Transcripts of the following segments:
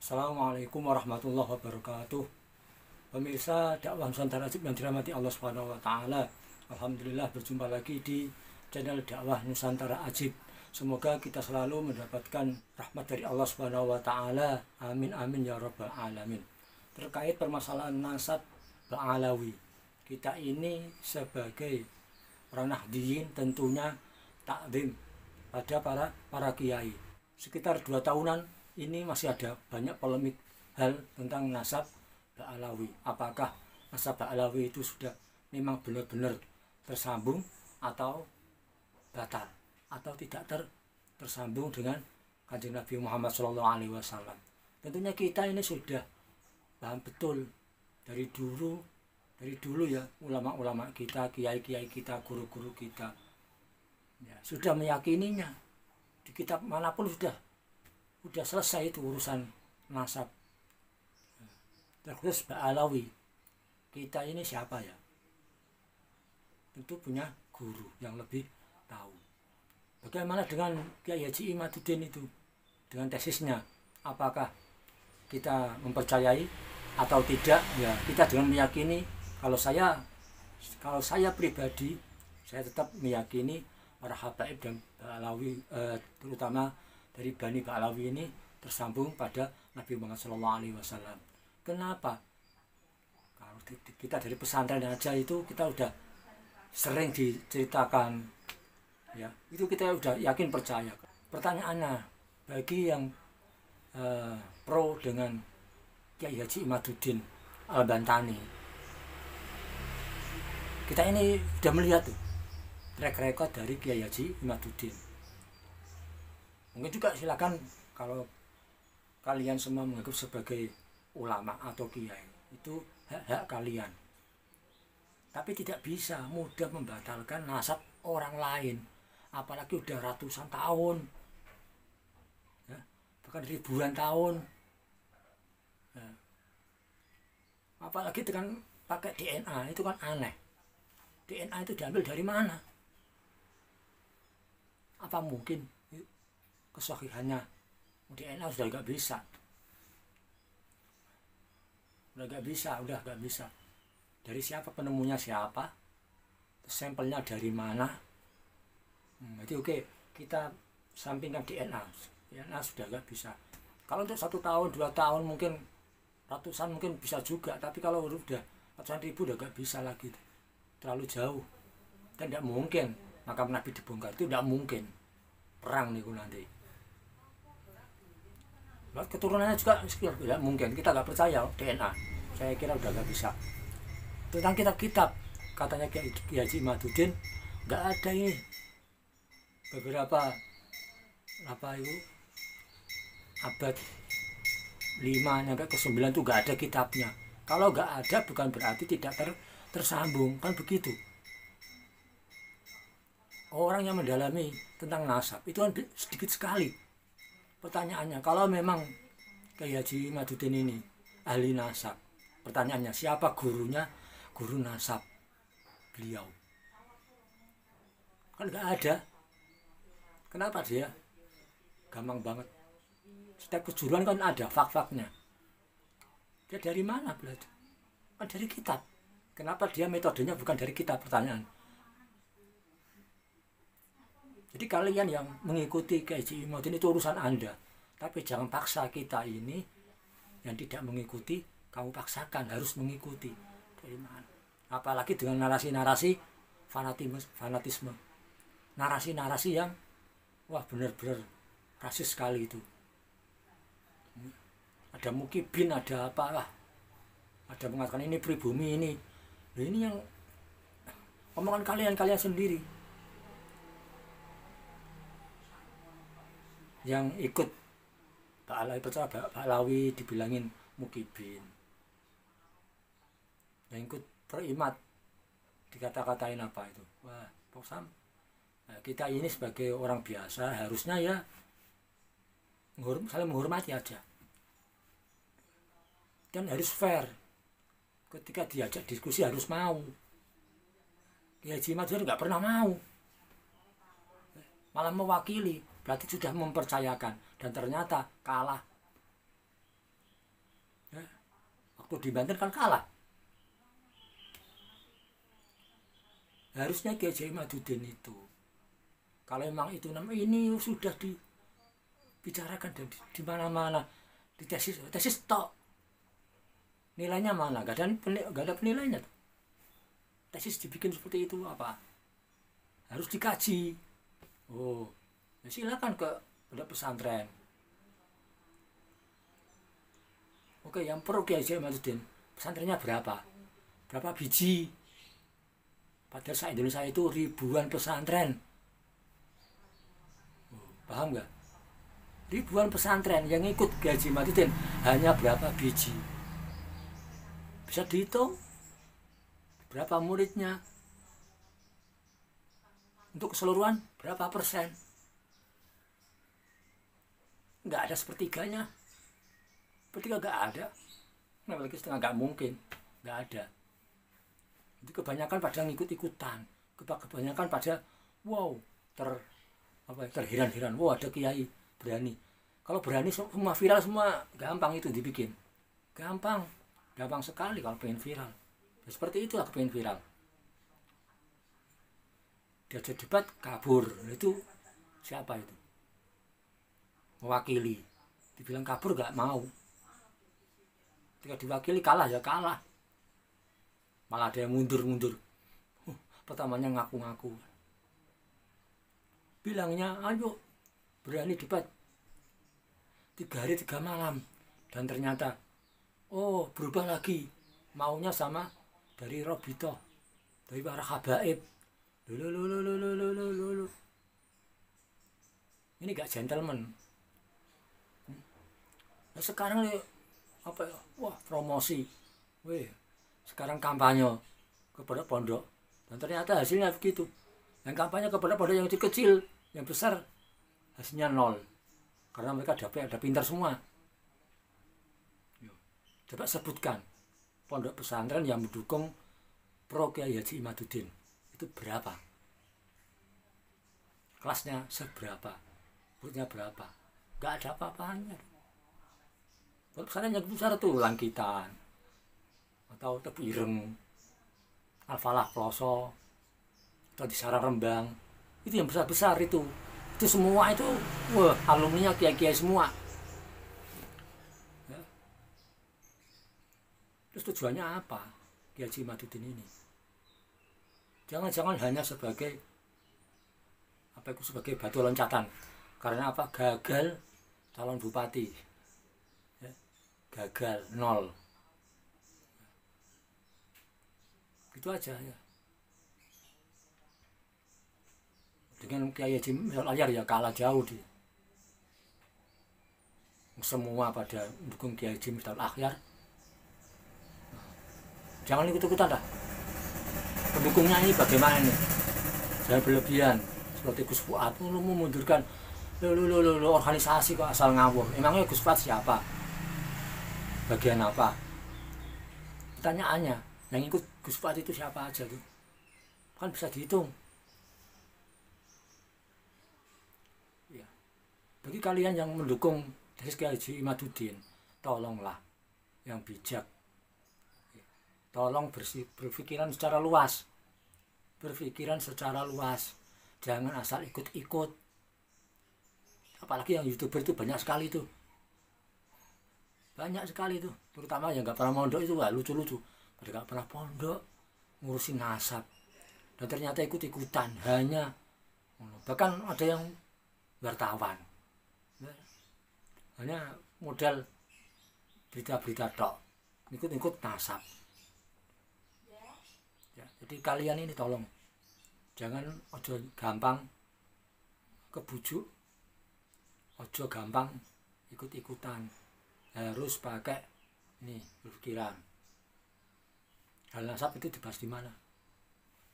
Assalamualaikum warahmatullahi wabarakatuh. Pemirsa dakwah Nusantara Ajib yang dirahmati Allah Subhanahu wa taala. Alhamdulillah berjumpa lagi di channel dakwah Nusantara Ajib. Semoga kita selalu mendapatkan rahmat dari Allah Subhanahu wa taala. Amin amin ya rabbal alamin. Terkait permasalahan nasab Ba'alawi, kita ini sebagai orang Nahdliyin tentunya takzim pada para kiai. Sekitar 2 tahunan ini masih ada banyak polemik hal tentang nasab Ba'alawi. Apakah nasab Ba'alawi itu sudah memang benar-benar tersambung atau batal atau tidak tersambung dengan Kanjeng Nabi Muhammad SAW. Tentunya kita ini sudah paham betul dari dulu ya, ulama-ulama kita, kiai-kiai kita, guru-guru kita ya, sudah meyakininya. Di kitab manapun sudah selesai itu urusan nasab. Terus Ba'alawi, kita ini siapa ya? Tentu punya guru yang lebih tahu. Bagaimana dengan Kiai Haji Imaduddin itu dengan tesisnya? Apakah kita mempercayai atau tidak? Ya, kita dengan meyakini. Kalau saya pribadi, saya tetap meyakini para habaib dan Ba'alawi, terutama dari Bani Ba'alawi ini tersambung pada Nabi Muhammad SAW. Kenapa? Kalau kita dari pesantren aja itu kita udah sering diceritakan, ya itu kita udah yakin percaya. Pertanyaannya, bagi yang pro dengan Kiai Haji Imaduddin Al-Bantani, kita ini sudah melihat tuh track record dari Kiai Haji Imaduddin. Mungkin juga silakan kalau kalian semua menganggap sebagai ulama atau kiai, itu hak-hak kalian. Tapi tidak bisa mudah membatalkan nasab orang lain, apalagi udah ratusan tahun, ya, bahkan ribuan tahun. Ya. Apalagi dengan pakai DNA, itu kan aneh. DNA itu diambil dari mana? Apa mungkin kesahihannya DNA sudah nggak bisa, udah nggak bisa. Dari siapa penemunya, siapa, sampelnya dari mana? Jadi oke, kita sampingkan DNA sudah nggak bisa. Kalau untuk 1 tahun 2 tahun mungkin ratusan mungkin bisa juga, tapi kalau udah ratusan ribu udah nggak bisa lagi, terlalu jauh. Dan tidak mungkin makam Nabi dibongkar, itu tidak mungkin. Perang nih nanti. Keturunannya juga tidak mungkin, kita nggak percaya DNA. Saya kira udah nggak bisa. Tentang kitab-kitab, katanya Kiai Haji Imaduddin, nggak ada ini. Beberapa itu abad 5 sampai ke 9 itu nggak ada kitabnya. Kalau nggak ada bukan berarti tidak tersambung, kan begitu. Orang yang mendalami tentang nasab itu kan sedikit sekali. Pertanyaannya, kalau memang Kiai Haji Imaduddin ini ahli nasab, pertanyaannya siapa gurunya, guru nasab beliau? Kan nggak ada. Kenapa dia gampang banget? Setiap kejuruan kan ada fak-faknya. Dia dari mana belajar? Kan dari kitab. Kenapa dia metodenya bukan dari kitab? Pertanyaan. Jadi kalian yang mengikuti Kiai Haji Imaduddin itu urusan Anda. Tapi jangan paksa kita ini yang tidak mengikuti, kamu paksakan harus mengikuti. Dari mana? Apalagi dengan narasi-narasi fanatisme. Narasi-narasi yang wah benar-benar rasis sekali itu. Ada mukibin, ada apalah. Ada mengatakan ini pribumi ini. Nah, ini yang omongan kalian sendiri. Yang ikut Ba'alawi dibilangin mukibin, yang ikut berimat dikata-katain apa itu. Wah, pokoknya kita ini sebagai orang biasa harusnya ya saling menghormati aja, dan harus fair. Ketika diajak diskusi harus mau. Kiai Haji Imaduddin nggak pernah mau, malah mewakili. Berarti sudah mempercayakan, dan ternyata kalah. waktu di Banten kan kalah. Harusnya Kiai Haji Imaduddin itu, kalau memang itu ini sudah dibicarakan dan di mana-mana, di tesis tok, nilainya mana? Gak ada penilainya. Tesis dibikin seperti itu apa? Harus dikaji. Oh, ya silakan ke pondok pesantren. Oke, yang pro Kiai Haji Imaduddin, pesantrennya berapa? Berapa biji? Padahal se-Indonesia itu ribuan pesantren. Paham nggak? Ribuan pesantren yang ikut Kiai Haji Imaduddin hanya berapa biji? Bisa dihitung berapa muridnya? Untuk keseluruhan berapa persen? Nggak ada sepertiganya. Sepertiga nggak ada. Apalagi setengah nggak mungkin. Nggak ada. Itu kebanyakan pada ngikut-ikutan, kebanyakan pada wow terheran-heran, wow ada kiai berani. Kalau berani semua viral, semua gampang itu dibikin, gampang sekali kalau pengen viral. Ya, seperti itulah pengen viral. Diajak debat kabur, itu siapa itu? Mewakili, dibilang kabur nggak mau. Ketika diwakili kalah ya kalah. Malah ada yang mundur. Pertamanya ngaku-ngaku. Bilangnya, ayo berani debat 3 hari 3 malam. Dan ternyata, oh berubah lagi. Maunya sama dari Robito, dari para habaib. Ini gak gentleman. Nah, sekarang apa ya? Wah, promosi. Weh, sekarang kampanye kepada pondok, dan ternyata hasilnya begitu. Yang kampanye kepada pondok yang kecil, yang besar hasilnya 0, karena mereka ada pintar semua. Coba sebutkan pondok pesantren yang mendukung pro Kiai Haji Imaduddin itu berapa? Kelasnya seberapa? Muridnya berapa? Gak ada apa-apanya. Pondok pesantren yang besar tuh Langkitan atau Tebu Ireng, Al-Falah Ploso, atau di Sarang Rembang, itu yang besar-besar itu semua itu, wah alumninya kiai-kiai semua. Ya. Terus tujuannya apa Kiai Haji Imaduddin ini? Jangan-jangan hanya sebagai sebagai batu loncatan, karena apa? Gagal calon bupati, ya. Gagal 0. Itu aja ya. Dengan Kiai Haji Al-Akhyar ya kalah jauh dia. Semua pada mendukung Kiai Haji Al-Akhyar. Jangan ikut-ikutan dah. Pendukungnya ini bagaimana nih? Jangan berlebihan. Seperti Gus Fuad, lu memundurkan lu organisasi kok asal ngawur. Emangnya Gus Fuad siapa? Bagian apa? Pertanyaannya, yang ikut Gus Fuad itu siapa aja tuh? Kan bisa dihitung. Ya. Bagi kalian yang mendukung Kiai Haji Imaduddin, tolonglah yang bijak. Tolong berpikiran secara luas. Berpikiran secara luas. Jangan asal ikut-ikut. Apalagi yang YouTuber itu banyak sekali tuh. Banyak sekali tuh. Terutama yang gak pernah mondok itu lucu-lucu. Mereka gak pernah pondok, ngurusin nasab. Dan ternyata ikut-ikutan. Bahkan ada yang wartawan. Hanya modal berita-berita tok. Ikut-ikut nasab. Ya, jadi kalian ini tolong jangan ojo gampang kebujuk, ojo gampang ikut-ikutan, harus pakai ini berpikiran. Hal nasab itu dibahas di mana?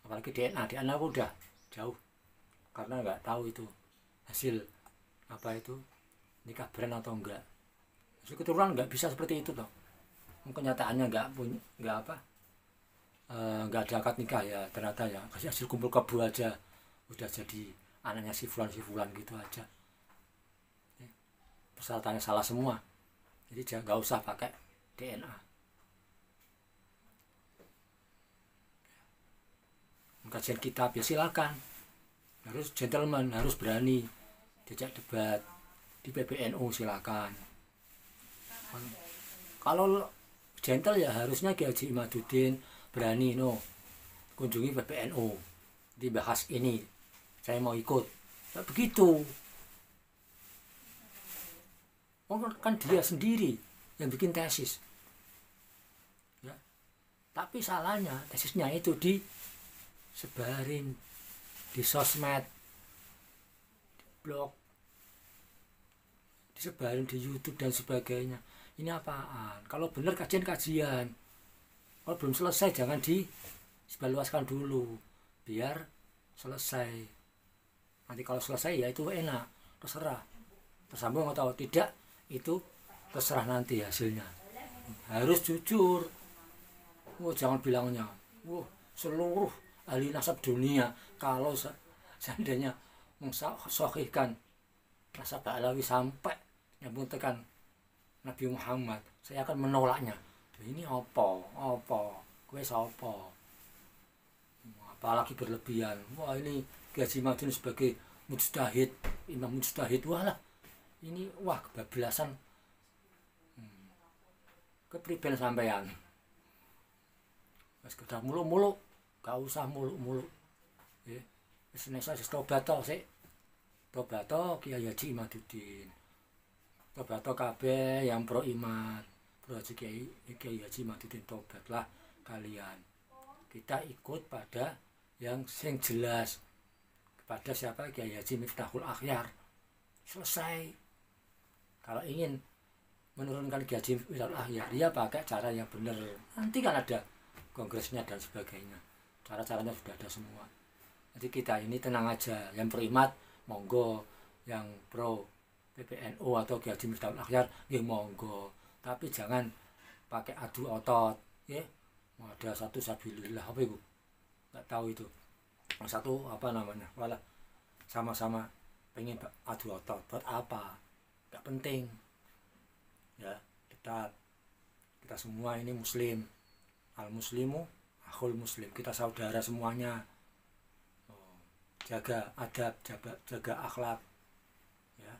Apalagi DNA udah jauh, karena nggak tahu itu hasil apa itu nikah brand atau enggak. Hasil keturunan nggak bisa seperti itu toh. Kenyataannya nggak ada akad nikah ya, ternyata ya kasih hasil kumpul kebo aja udah jadi anaknya si fulan gitu aja. Persyaratannya salah semua, jadi jangan, nggak usah pakai DNA. kajian kitab ya silakan, harus gentleman, harus berani diajak debat di PBNU silakan. Kalau gentle ya harusnya Kiai Haji Imaduddin berani kunjungi PBNU, dibahas ini, saya mau ikut. Nah, begitu. Kan dia sendiri yang bikin tesis. Ya. Tapi salahnya tesisnya itu disebarin di sosmed, di blog, disebarin di YouTube dan sebagainya. Ini apaan? Kalau benar kajian-kajian, kalau belum selesai jangan disebarluaskan dulu, biar selesai. Nanti kalau selesai ya itu enak, terserah, tersambung atau tidak itu terserah nanti hasilnya. Harus jujur. Jangan bilangnya seluruh ahli nasab dunia kalau seandainya mensahihkan nasab Alawi sampai nyambung tekan Nabi Muhammad, saya akan menolaknya. Ini apa kowe sapa? Apalagi berlebihan. Wah, ini Kiai Haji Imaduddin sebagai mujtahid, imam mujtahid, walah ini kebablasan. Kepriben sampean. Wis kedah muluk-muluk, gak usah muluk-muluk. Nggih. Wis nek tobat to sik. Tobat to Kiai Haji Imaduddin. Tobat to kabeh yang pro iman. Pro Kiai Haji Imaduddin, tobatlah kalian. Kita ikut pada yang jelas. Kepada siapa? Kiai Haji Miftahul Akhyar. Selesai. Kalau ingin menurunkan Kiai Haji Miftahul Akhyar, dia pakai cara yang benar. Nanti kan ada kongresnya dan sebagainya. Cara-caranya sudah ada semua. Jadi kita ini tenang aja. Yang pro imat monggo, yang pro PBNU atau Kiai Haji Miftahul Akhyar nggih monggo. Tapi jangan pakai adu otot, ya. Ada satu sabilillah apa itu? Enggak tahu itu. Satu apa namanya? Walah sama-sama pengen adu otot. Buat apa? Enggak penting. Ya, kita semua ini muslim. Al muslimu akhul muslim. Kita saudara semuanya. Jaga adab, jaga akhlak. Ya.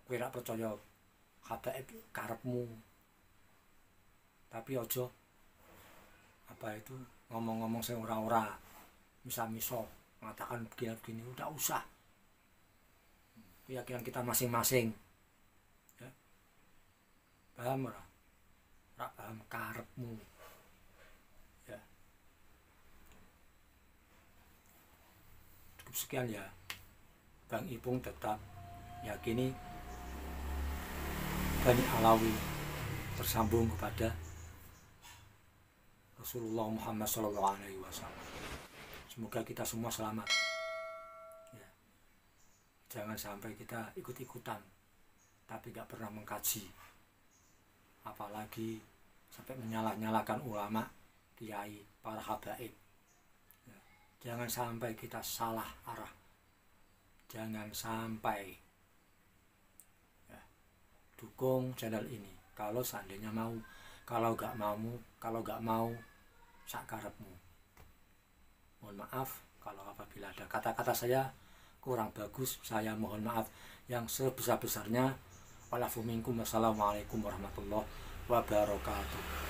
Kowe ora percaya habaib karepmu. Tapi ojo ngomong-ngomong sing ora-ora, misa-miso mengatakan begini udah usah. Keyakinan kita masing-masing. Ya. Paham ora? Ora paham karepmu. Ya. Cukup sekian ya. Bang Ipung tetap yakini Bani Alawi tersambung kepada Rasulullah Muhammad SAW. Semoga kita semua selamat. Ya. Jangan sampai kita ikut-ikutan, tapi gak pernah mengkaji. Apalagi sampai menyalah-nyalahkan ulama, kiai, para habaib. Ya. Jangan sampai kita salah arah. Jangan sampai. Ya. Dukung channel ini. Kalau seandainya mau, kalau gak mau, sakarepmu. Mohon maaf kalau apabila ada kata-kata saya kurang bagus, saya mohon maaf yang sebesar-besarnya. Walafu minkum, wassalamualaikum warahmatullahi wabarakatuh.